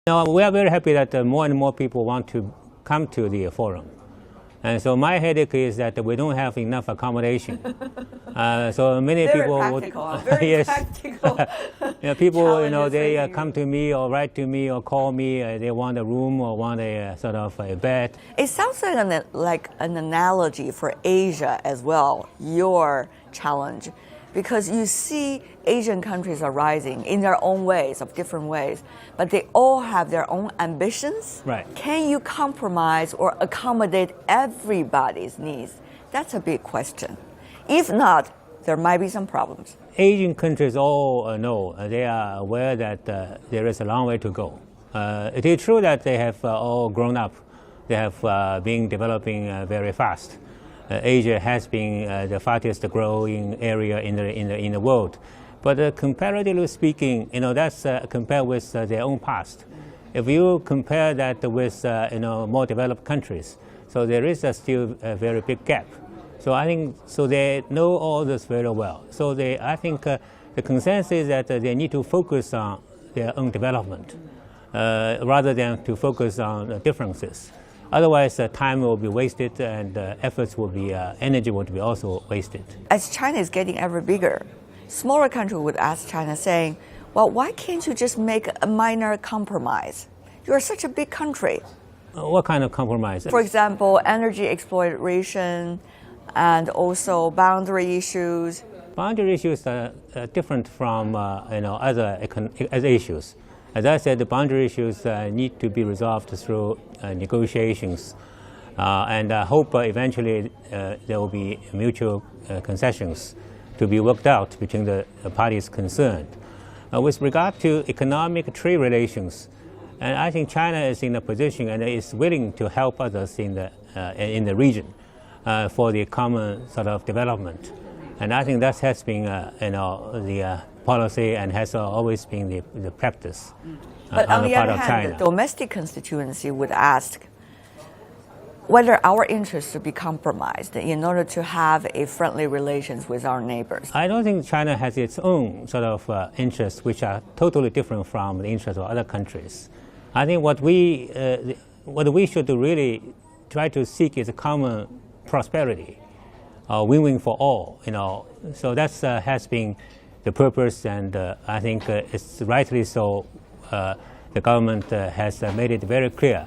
No, we are very happy that more and more people want to come to the forum. And so my headache is that we don't have enough accommodation. So many very people practical, would, very yes, practical. people, they come to me or write to me or call me. They want a room or want a sort of a bed. It sounds like an analogy for Asia as well. Your challenge, because you see Asian countries are rising in their own ways, of different ways, but they all have their own ambitions. Right. Can you compromise or accommodate everybody's needs? That's a big question. If not, there might be some problems. Asian countries all know, they are aware that there is a long way to go. It is true that they have all grown up. They have been developing very fast. Asia has been the fastest growing area in the world. But comparatively speaking, that's compared with their own past. If you compare that with more developed countries, so there is still a very big gap. So I think they know all this very well. So I think the consensus is that they need to focus on their own development rather than to focus on differences. Otherwise, time will be wasted and efforts will be, energy would be also wasted. As China is getting ever bigger, smaller countries would ask China saying, well, why can't you just make a minor compromise? You're such a big country. What kind of compromise? For example, energy exploration and also boundary issues. Boundary issues are different from other issues. As I said, the boundary issues need to be resolved through negotiations, and I hope eventually there will be mutual concessions to be worked out between the parties concerned. With regard to economic trade relations, and I think China is in a position and is willing to help others in the region for the common sort of development, and I think that has been the policy and has always been the practice on the part of China. The domestic constituency would ask whether our interests should be compromised in order to have a friendly relations with our neighbors. I don't think China has its own sort of interests which are totally different from the interests of other countries. I think what we should really try to seek is a common prosperity, win-win for all. So that has been the purpose, and I think it's rightly so. The government has made it very clear